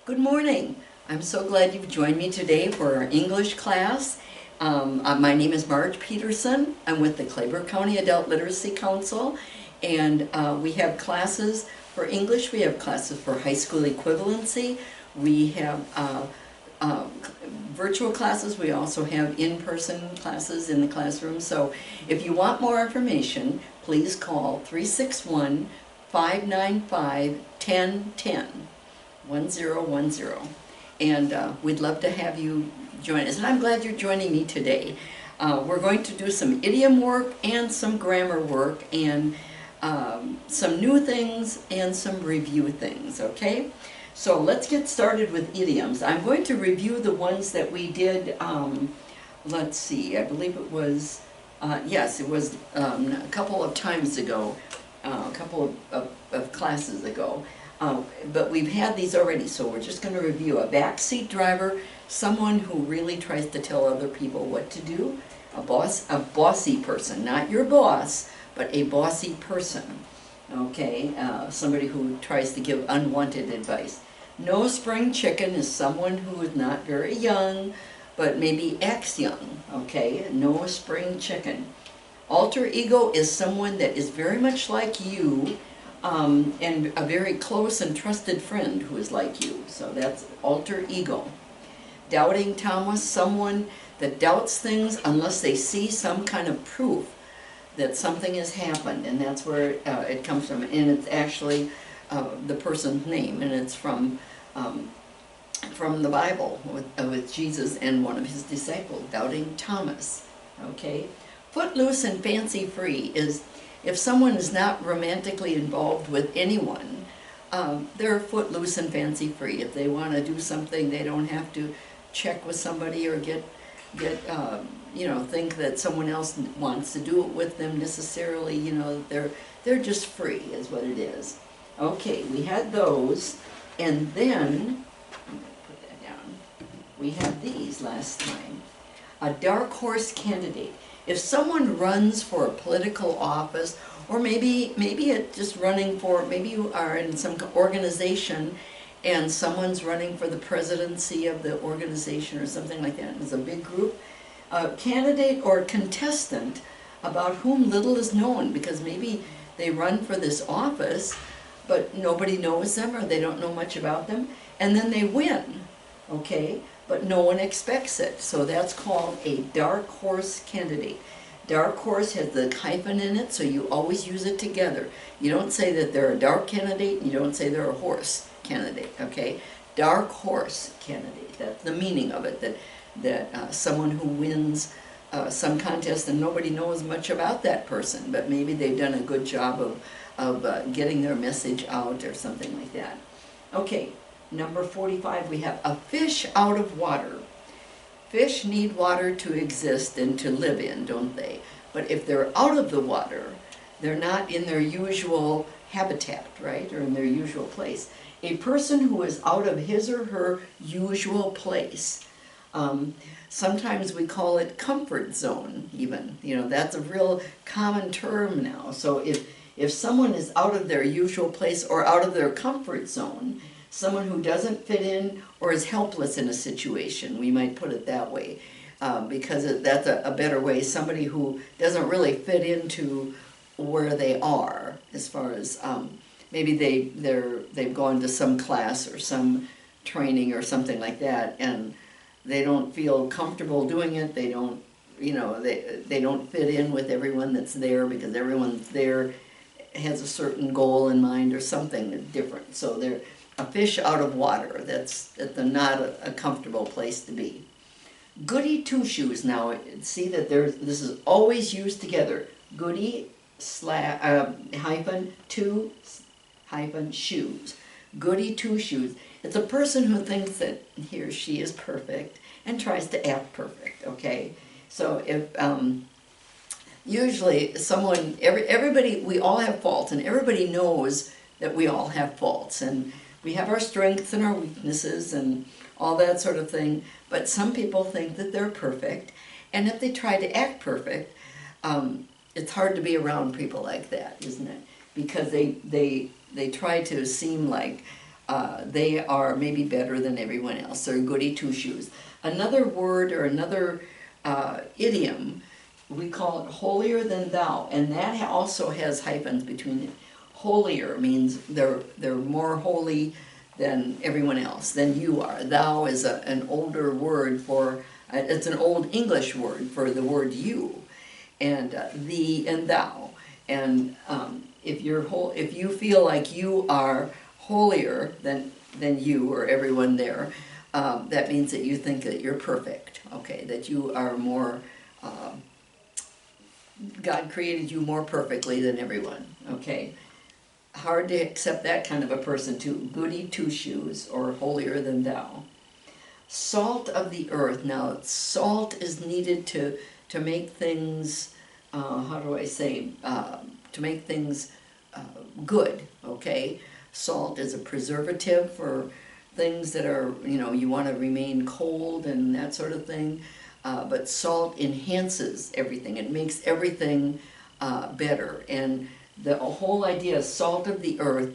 Good morning. I'm so glad you've joined me today for our English class. My name is Marge Peterson. I'm with the Claiborne County Adult Literacy Council, and we have classes for English. We have classes for high school equivalency. We have virtual classes. We also have in-person classes in the classroom. So if you want more information, please call 361-595-1010. 1010, and we'd love to have you join us, and I'm glad you're joining me today. We're going to do some idiom work and some grammar work and some new things and some review things, okay? So let's get started with idioms. I'm going to review the ones that we did, let's see, I believe it was, yes, it was a couple of times ago, a couple of classes ago. But we've had these already, so we're just going to review. A backseat driver, someone who really tries to tell other people what to do. A bossy person, not your boss, but a bossy person. Okay, somebody who tries to give unwanted advice. No spring chicken is someone who is not very young, but maybe acts young. Okay, no spring chicken. Alter ego is someone that is very much like you, and a very close and trusted friend who is like you. So that's alter ego. Doubting Thomas, someone that doubts things unless they see some kind of proof that something has happened, and that's where it comes from. And it's actually the person's name, and it's from the Bible with Jesus and one of his disciples, Doubting Thomas. Okay, footloose and fancy free is if someone is not romantically involved with anyone, they're footloose and fancy free. If they want to do something, they don't have to check with somebody or get think that someone else wants to do it with them necessarily. They're just free is what it is. Okay, we had those, and then put that down. We had these last time. A dark horse candidate. If someone runs for a political office, or maybe it's just running for, maybe you are in some organization and someone's running for the presidency of the organization or something like that, it's a big group, candidate or contestant about whom little is known, because maybe they run for this office, but nobody knows them or they don't know much about them, and then they win, okay? But no one expects it. So that's called a dark horse candidate. Dark horse has the hyphen in it, so you always use it together. You don't say that they're a dark candidate, and you don't say they're a horse candidate, okay? Dark horse candidate, that's the meaning of it, that someone who wins some contest and nobody knows much about that person, but maybe they've done a good job of getting their message out or something like that. Okay. Number 45, we have a fish out of water. Fish need water to exist and to live in, don't they? But if they're out of the water, they're not in their usual habitat, right? Or in their usual place. A person who is out of his or her usual place. Sometimes we call it comfort zone, even. That's a real common term now. So if someone is out of their usual place or out of their comfort zone, someone who doesn't fit in or is helpless in a situation, we might put it that way, because that's a better way. Somebody who doesn't really fit into where they are, as far as maybe they've gone to some class or some training or something like that, and they don't feel comfortable doing it. They don't, they don't fit in with everyone that's there, because everyone there has a certain goal in mind or something different. So they're a fish out of water. That's not a comfortable place to be. Goody two-shoes. Now, see that this is always used together. Goody hyphen two hyphen shoes. Goody two-shoes. It's a person who thinks that he or she is perfect and tries to act perfect. Okay, so if usually everybody, we all have faults, and everybody knows that we all have faults, and we have our strengths and our weaknesses and all that sort of thing, but some people think that they're perfect, and if they try to act perfect, it's hard to be around people like that, isn't it? Because they try to seem like they are maybe better than everyone else. They're goody two-shoes. Another word or another idiom, we call it holier than thou, and that also has hyphens between it. Holier means they're more holy than everyone else, than you are. Thou is an older word for, it's an old English word for the word you, and thee and thou. And if you feel like you are holier than you or everyone there, that means that you think that you're perfect, okay, that you are more, God created you more perfectly than everyone, okay. Hard to accept that kind of a person too. Goody two-shoes or holier than thou. Salt of the earth. Now, salt is needed to make things, how do I say, to make things good, okay? Salt is a preservative for things that are, you want to remain cold and that sort of thing. But salt enhances everything. It makes everything better. And the whole idea of salt of the earth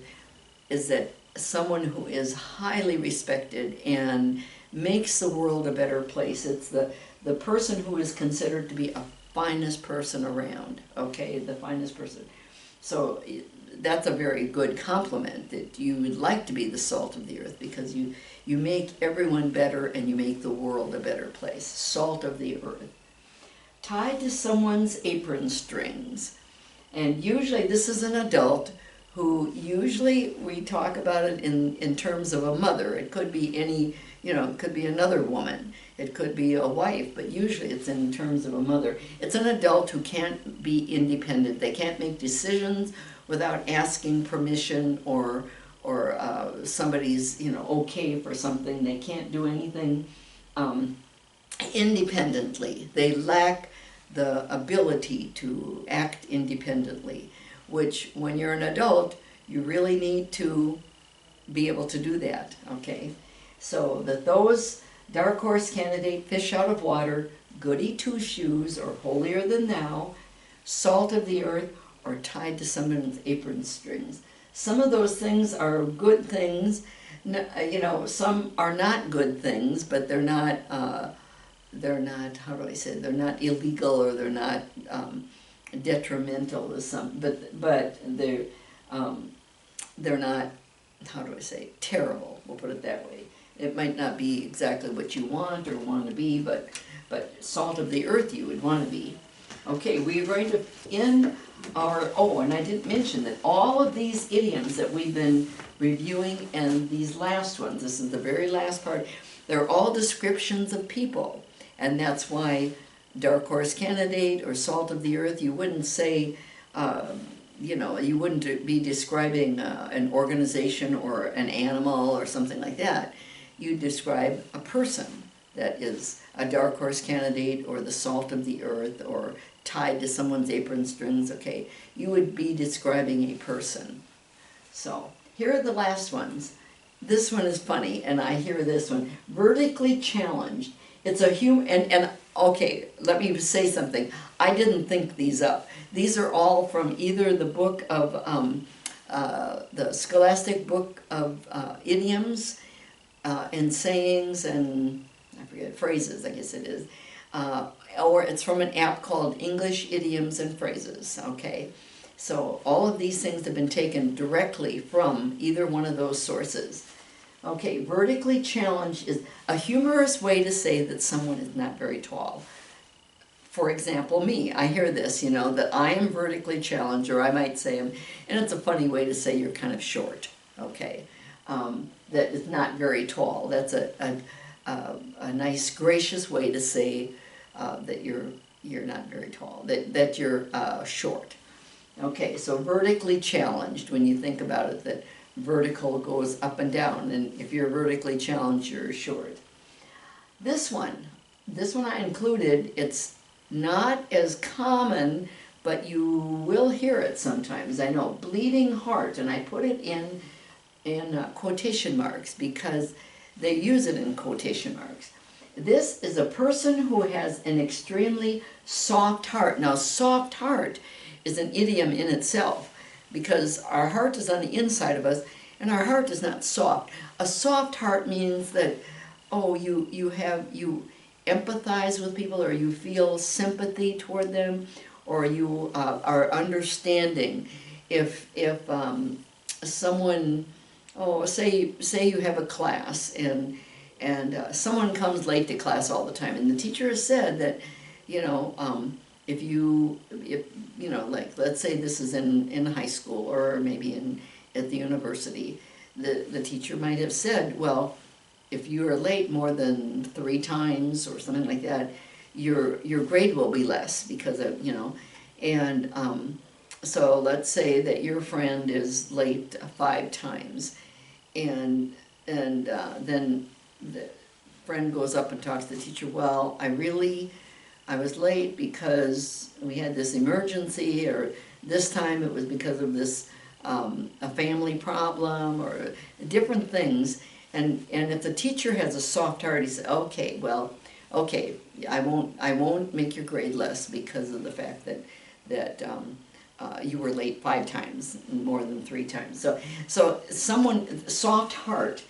is that someone who is highly respected and makes the world a better place. It's the person who is considered to be a finest person around, okay, the finest person. So that's a very good compliment, that you would like to be the salt of the earth, because you make everyone better and you make the world a better place. Salt of the earth. Tied to someone's apron strings. And usually this is an adult who, usually we talk about it in terms of a mother. It could be any, it could be another woman. It could be a wife, but usually it's in terms of a mother. It's an adult who can't be independent. They can't make decisions without asking permission or somebody's, okay for something. They can't do anything independently. They lack the ability to act independently, which when you're an adult, you really need to be able to do that, okay? So that those dark horse candidate, fish out of water, goody two-shoes, or holier than thou, salt of the earth, or tied to someone's apron strings. Some of those things are good things, some are not good things, but they're not, how do I say, they're not illegal, or they're not detrimental to some, but they're not, how do I say, terrible, we'll put it that way. It might not be exactly what you want or want to be, but salt of the earth you would want to be. Okay, we're going to end our, and I didn't mention that all of these idioms that we've been reviewing, and these last ones, this is the very last part, they're all descriptions of people. And that's why dark horse candidate or salt of the earth, you wouldn't say, you wouldn't be describing an organization or an animal or something like that. You describe a person that is a dark horse candidate, or the salt of the earth, or tied to someone's apron strings, okay? You would be describing a person. So, here are the last ones. This one is funny, and I hear this one. Vertically challenged. It's a and okay, let me say something. I didn't think these up. These are all from either the book of, the Scholastic Book of Idioms and Sayings and, I forget, Phrases, I guess it is. Or it's from an app called English Idioms and Phrases, okay? So all of these things have been taken directly from either one of those sources. Okay, vertically challenged is a humorous way to say that someone is not very tall. For example, me, I hear this, that I am vertically challenged, or I might say, and it's a funny way to say you're kind of short, okay? That is not very tall. That's a nice, gracious way to say that you're not very tall, that you're short. Okay, so vertically challenged, when you think about it, that vertical goes up and down, and if you're vertically challenged, you're short. This one I included. It's not as common, but you will hear it sometimes. I know, bleeding heart, and I put it in quotation marks because they use it in quotation marks. This is a person who has an extremely soft heart. Now, soft heart is an idiom in itself, because our heart is on the inside of us, And our heart is not soft. A soft heart means that, oh, you empathize with people, or you feel sympathy toward them, or you are understanding. If someone, oh, say you have a class, and someone comes late to class all the time, and the teacher has said that, you know, if you know, like, let's say this is in high school, or maybe at the university, the teacher might have said, well, if you are late more than 3 times or something like that, your grade will be less because of, you know, and so let's say that your friend is late 5 times, and then the friend goes up and talks to the teacher, well, I was late because we had this emergency, or this time it was because of this a family problem, or different things. And if the teacher has a soft heart, he says, okay, well, okay, I won't make your grade less because of the fact that you were late 5 times, more than 3 times. So someone, soft heart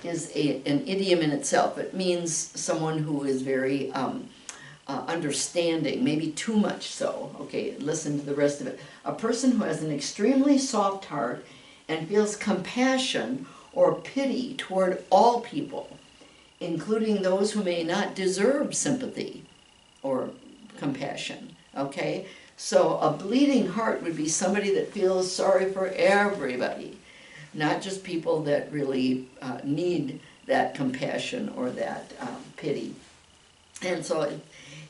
is an idiom in itself. It means someone who is very understanding, maybe too much so. Okay, listen to the rest of it. A person who has an extremely soft heart and feels compassion or pity toward all people, including those who may not deserve sympathy or compassion. Okay, so a bleeding heart would be somebody that feels sorry for everybody, not just people that really need that compassion or that pity. And so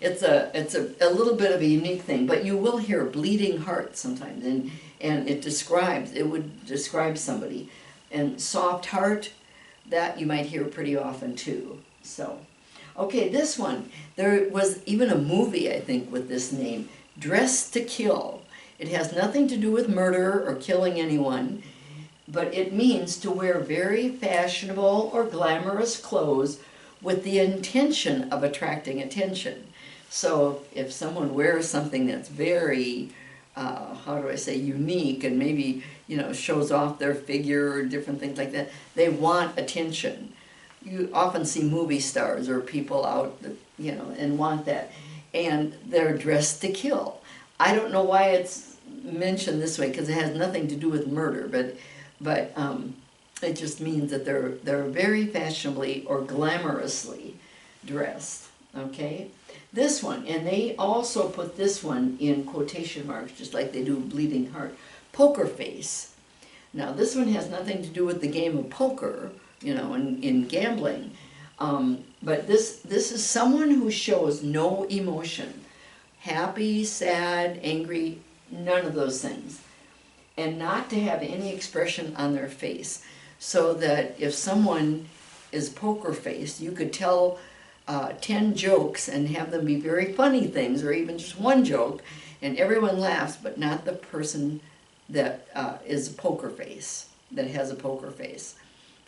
it's a little bit of a unique thing, but you will hear bleeding heart sometimes, and it would describe somebody. And soft heart, that you might hear pretty often too. So, okay, this one, there was even a movie, I think, with this name, Dressed to Kill. It has nothing to do with murder or killing anyone, but it means to wear very fashionable or glamorous clothes with the intention of attracting attention. So if someone wears something that's very, how do I say, unique, and maybe, you know, shows off their figure or different things like that, they want attention. You often see movie stars or people out, you know, and want that. And they're dressed to kill. I don't know why it's mentioned this way, because it has nothing to do with murder, but it just means that they're very fashionably or glamorously dressed. Okay, this one, and they also put this one in quotation marks, just like they do bleeding heart. Poker face. Now this one has nothing to do with the game of poker, you know, in gambling, but this is someone who shows no emotion, happy, sad, angry, none of those things, and not to have any expression on their face. So that if someone is poker faced, you could tell 10 jokes and have them be very funny things, or even just one joke, and everyone laughs, but not the person that is a poker face, that has a poker face.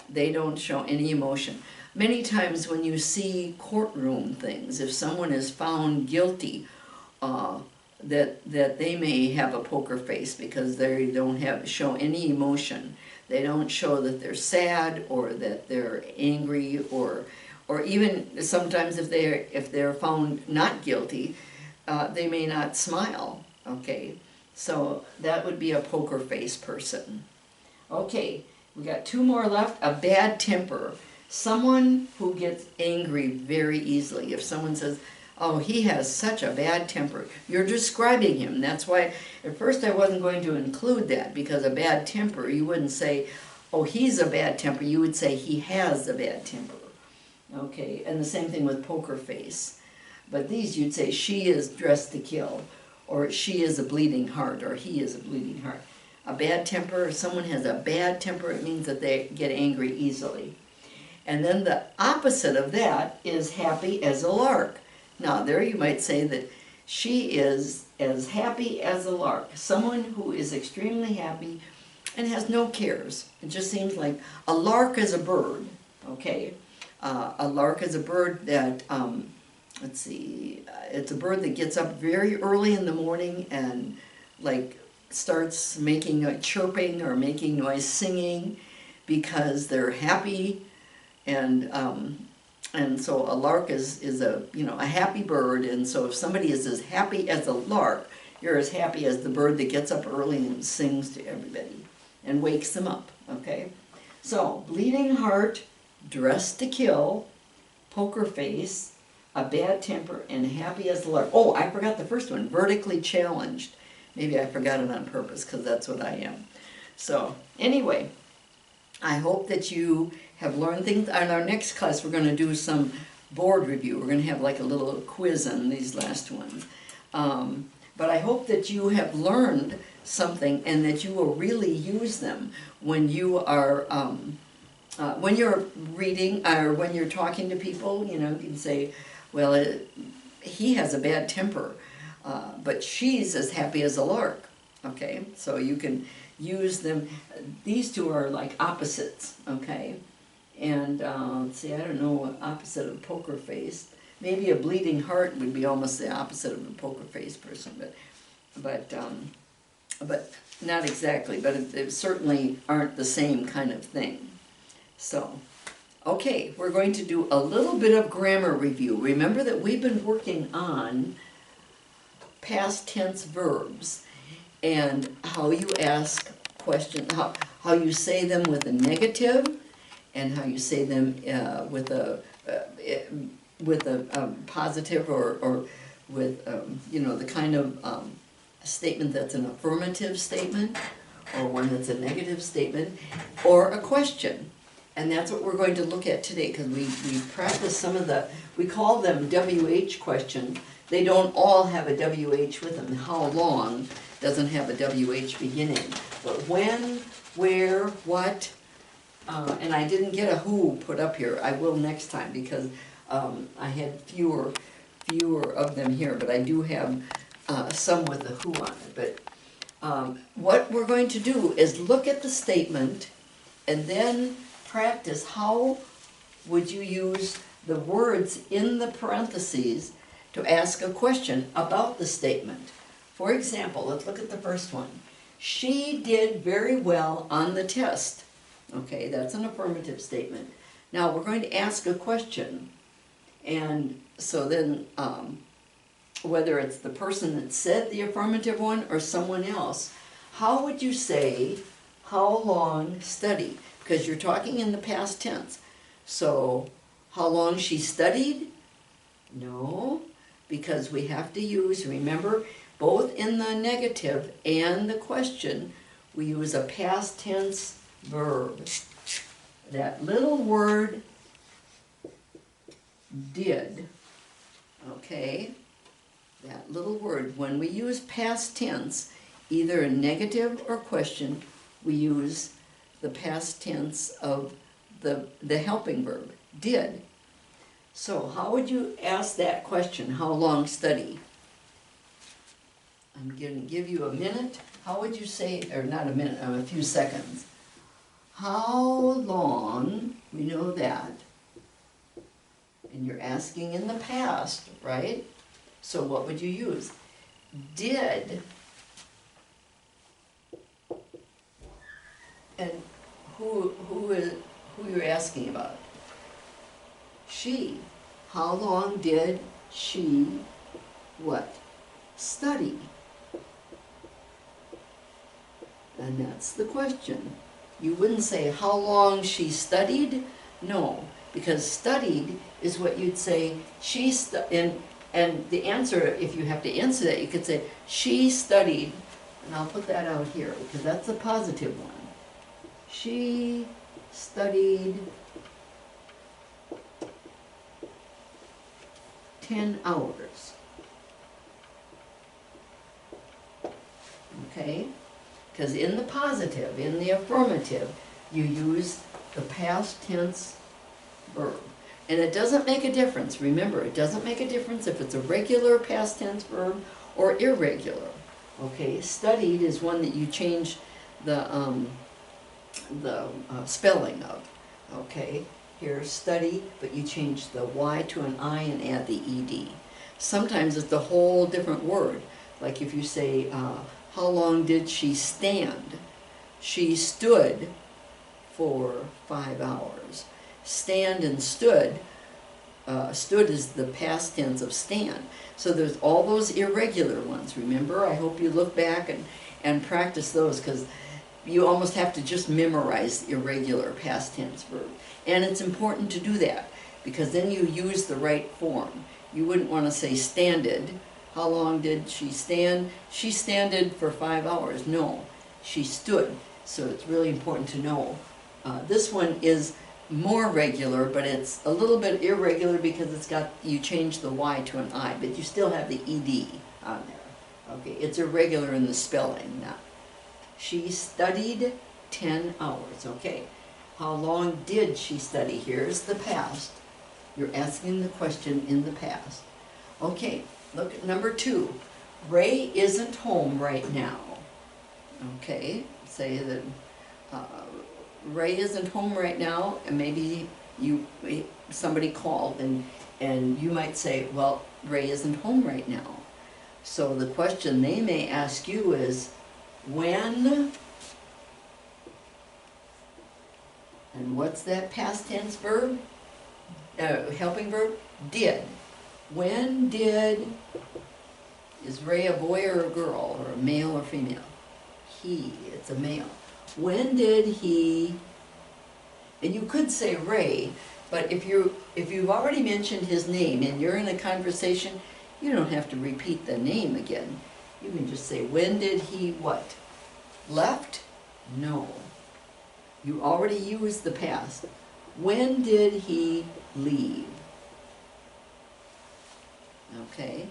They don't show any emotion. Many times when you see courtroom things, if someone is found guilty, that they may have a poker face because they don't show any emotion. They don't show that they're sad or that they're angry, or even sometimes if they're found not guilty, they may not smile. Okay, so that would be a poker face person. Okay, we got 2 more left. A bad temper. Someone who gets angry very easily. If someone says, oh, he has such a bad temper, you're describing him. That's why at first I wasn't going to include that, because a bad temper, you wouldn't say, oh, he's a bad temper. You would say he has a bad temper. Okay, and the same thing with poker face. But these you'd say, she is dressed to kill, or she is a bleeding heart, or he is a bleeding heart. A bad temper, if someone has a bad temper, it means that they get angry easily. And then the opposite of that is happy as a lark. Now there you might say that she is as happy as a lark. Someone who is extremely happy and has no cares. It just seems like a lark is a bird, okay? A lark is a bird that, let's see, it's a bird that gets up very early in the morning and like starts making a chirping or making noise, singing. because they're happy, and so a lark is a, you know, a happy bird, and so if somebody is as happy as a lark, you're as happy as the bird that gets up early and sings to everybody and wakes them up, okay? So, bleeding heart, dressed to kill, poker face, a bad temper, and happy as a lark. Oh, I forgot the first one, vertically challenged. Maybe I forgot it on purpose because that's what I am. So, anyway, I hope that you have learned things. On our next class, we're going to do some board review. We're going to have like a little quiz on these last ones. But I hope that you have learned something and that you will really use them when you are, when you're reading or when you're talking to people. You know, you can say, well, he has a bad temper, but she's as happy as a lark. Okay, so you can use them. These two are like opposites, okay? And let's see, I don't know what opposite of poker face. Maybe a bleeding heart would be almost the opposite of a poker face person, but not exactly. But it certainly aren't the same kind of thing. So, okay, we're going to do a little bit of grammar review. Remember that we've been working on past tense verbs and how you ask questions, how you say them with a negative, and how you say them with a positive, or with you know, the kind of statement that's an affirmative statement, or one that's a negative statement, or a question. And that's what we're going to look at today, because we practice some of the, we call them WH questions. They don't all have a WH with them. How long doesn't have a WH beginning. But when, where, what, and I didn't get a who put up here. I will next time, because I had fewer of them here, but I do have some with the who on it. But what we're going to do is look at the statement and then practice how would you use the words in the parentheses to ask a question about the statement. For example, let's look at the first one. She did very well on the test. Okay, that's an affirmative statement. Now we're going to ask a question. And so then, whether it's the person that said the affirmative one or someone else, how would you say, how long study? Because you're talking in the past tense. So, how long she studied? No, because we have to use, remember, both in the negative and the question, we use a past tense verb. That little word did, okay? That little word, when we use past tense, either a negative or question, we use the past tense of the helping verb, did. So how would you ask that question, how long study? I'm going to give you a minute. How would you say, or not a minute, a few seconds. How long, we know that, and you're asking in the past, right? So what would you use? Did, and who you're asking about? She. How long did she, what? Study. And that's the question. You wouldn't say how long she studied. No, because studied is what you'd say. And the answer, if you have to answer that, you could say she studied, and I'll put that out here because that's a positive one. She studied 10 hours. Okay? Because in the positive, in the affirmative, you use the past tense verb. And it doesn't make a difference. Remember, it doesn't make a difference if it's a regular past tense verb or irregular. Okay? Studied is one that you change the spelling of. Okay? Here, study, but you change the Y to an I and add the ED. Sometimes it's a whole different word. Like if you say, how long did she stand? She stood for 5 hours. Stand and stood. Stood is the past tense of stand. So there's all those irregular ones, remember? I hope you look back and practice those, because you almost have to just memorize irregular past tense verb. And it's important to do that, because then you use the right form. You wouldn't want to say standed. How long did she stand? She standed for 5 hours. No, she stood. So it's really important to know. This one is more regular, but it's a little bit irregular because it's got, you change the Y to an I, but you still have the ED on there. Okay, it's irregular in the spelling now. She studied 10 hours. Okay, how long did she study? Here's the past. You're asking the question in the past. Okay, look at number 2. Ray isn't home right now. Okay, say that Ray isn't home right now, and maybe somebody called, and you might say, well, Ray isn't home right now. So the question they may ask you is, when, and what's that past tense verb? Helping verb? Did. When did, is Ray a boy or a girl, or a male or female? He, it's a male. When did he, and you could say Ray, but if you've already mentioned his name and you're in a conversation, you don't have to repeat the name again. You can just say, when did he what? Left? No. You already used the past. When did he leave? Okay,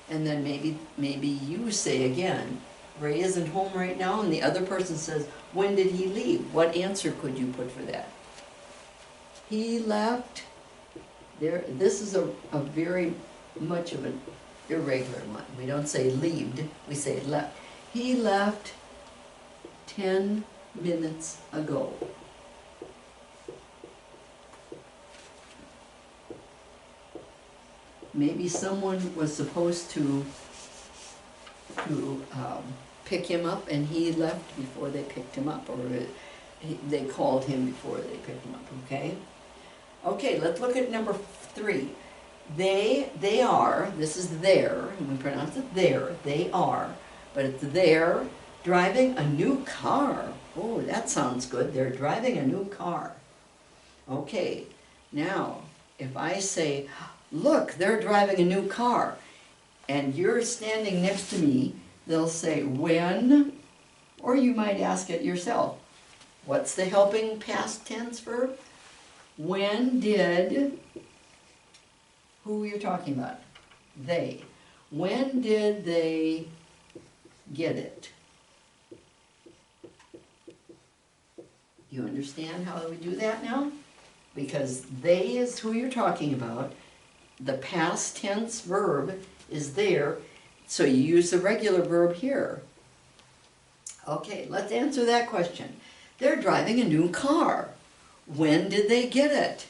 and then maybe you say again, Ray isn't home right now, and the other person says, when did he leave? What answer could you put for that? He left. There. This is a very much of an irregular one. We don't say leaved, we say left. He left 10 minutes ago. Maybe someone was supposed to pick him up, and he left before they picked him up, or they called him before they picked him up, okay? Okay, let's look at number 3. They are, this is there, and we pronounce it there, they are, but it's they're driving a new car. Oh, that sounds good. They're driving a new car. Okay, now, if I say, look, they're driving a new car, and you're standing next to me, they'll say, when, or you might ask it yourself. What's the helping past tense verb? When did, who you're talking about? They. When did they get it? You understand how we do that now? Because they is who you're talking about. The past tense verb is there, so you use the regular verb here. Okay, let's answer that question. They're driving a new car. When did they get it?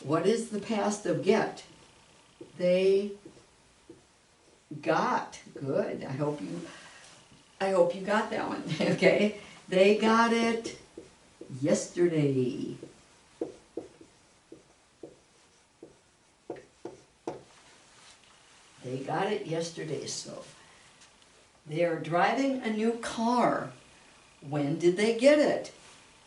What is the past of get? They got. Good. I hope you got that one. Okay. They got it yesterday. They got it yesterday, so they are driving a new car. When did they get it?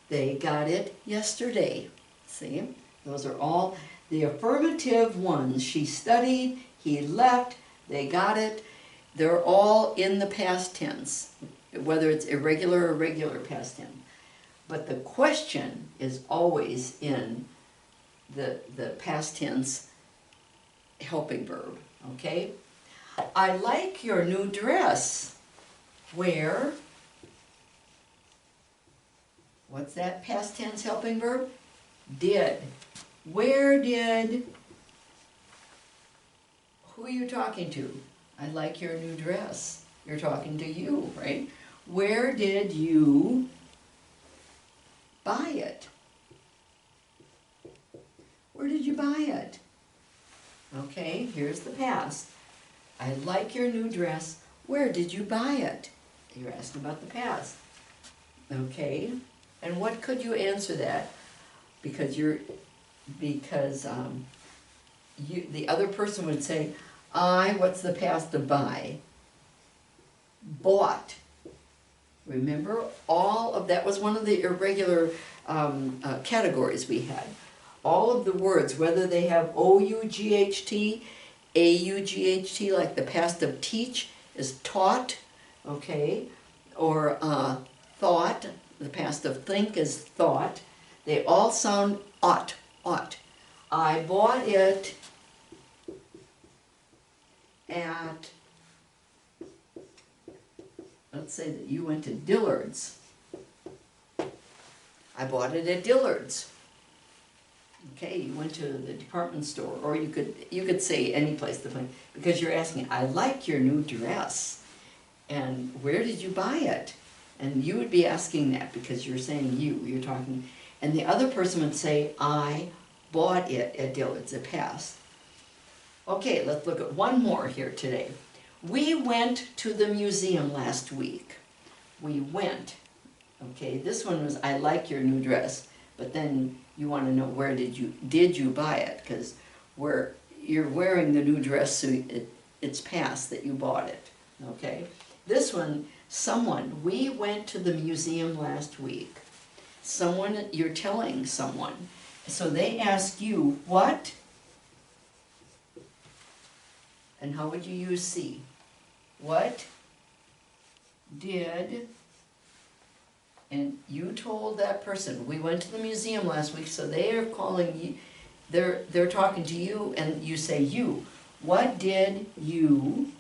They got it yesterday. See? Those are all the affirmative ones. She studied, he left, they got it. They're all in the past tense, whether it's irregular or regular past tense. But the question is always in the past tense helping verb. Okay? I like your new dress. Where? What's that past tense helping verb? Did. Where did? Who are you talking to? I like your new dress. You're talking to you, right? Where did you buy it? Where did you buy it? Okay, here's the past. I like your new dress. Where did you buy it? You're asking about the past. Okay, And what could you answer that? Because the other person would say, what's the past of buy? Bought. Remember, all of that was one of the irregular categories we had. All of the words, whether they have O-U-G-H-T, A-U-G-H-T, like the past of teach is taught, okay, or thought, the past of think is thought. They all sound ought. I bought it at, let's say that you went to Dillard's. I bought it at Dillard's. Okay, you went to the department store, or you could say any place to find, because you're asking, I like your new dress, and where did you buy it? And you would be asking that because you're saying you're talking, and the other person would say, I bought it at Dillard's, it passed. Okay, let's look at one more here today. We went to the museum last week. We went. Okay, this one was, I like your new dress, but then you want to know where did you buy it, because you're wearing the new dress, so it's past that you bought it. Okay, this one, someone, we went to the museum last week. Someone, you're telling someone, so they ask you what, and how would you use see? What did, and you told that person, we went to the museum last week, so they are calling you, they're talking to you, and you say you. What did you,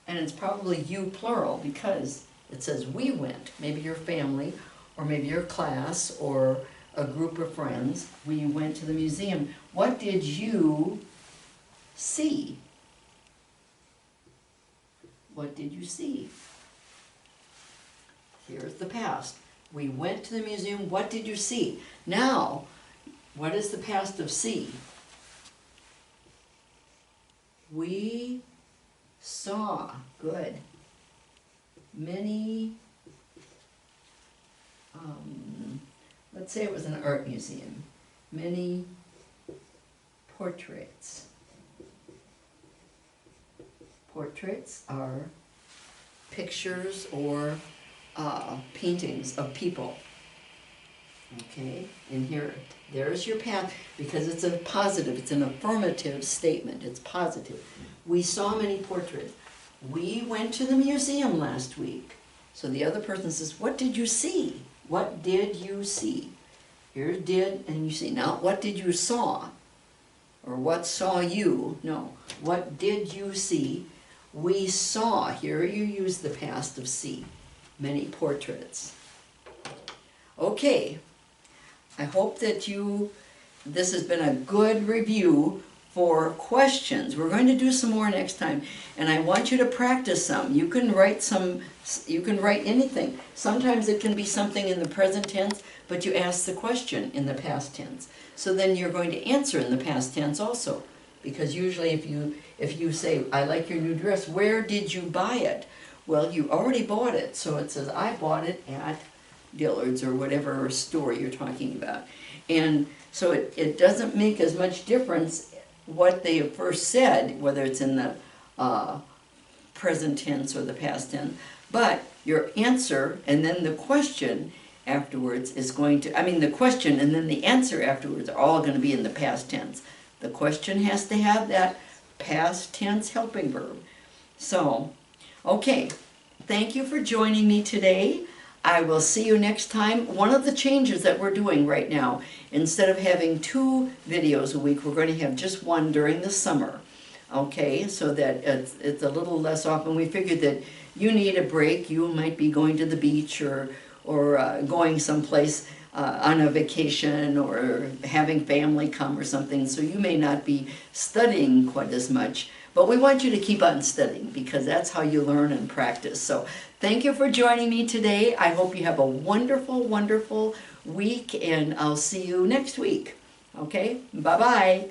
and it's probably you plural, because it says we went, maybe your family, or maybe your class, or a group of friends, we went to the museum. What did you see? What did you see? Here's the past. We went to the museum. What did you see? Now, what is the past of see? We saw. Good. Many, let's say it was an art museum. Many portraits. Portraits are pictures or paintings of people. Okay, and there's your path, because it's a positive, it's an affirmative statement, it's positive. We saw many portraits. We went to the museum last week. So the other person says, what did you see? What did you see? Here's did and you see. Now, what did you saw? Or what saw you? No. What did you see? We saw. Here you use the past of see. Many portraits. Okay. I hope that this has been a good review for questions. We're going to do some more next time, and I want you to practice some. You can write anything. Sometimes it can be something in the present tense, but you ask the question in the past tense. So then you're going to answer in the past tense also, because usually if you say, I like your new dress, where did you buy it? Well, you already bought it, so it says, I bought it at Dillard's or whatever store you're talking about. And so it doesn't make as much difference what they first said, whether it's in the present tense or the past tense, but your answer and then the question afterwards is going to, the question and then the answer afterwards are all going to be in the past tense. The question has to have that past tense helping verb. So, okay, thank you for joining me today. I will see you next time. One of the changes that we're doing right now, instead of having 2 videos a week, we're going to have just one during the summer. Okay, so that it's a little less often. We figured that you need a break. You might be going to the beach or going someplace on a vacation or having family come or something, so you may not be studying quite as much. But we want you to keep on studying, because that's how you learn and practice. So thank you for joining me today. I hope you have a wonderful, wonderful week, and I'll see you next week. Okay? Bye-bye.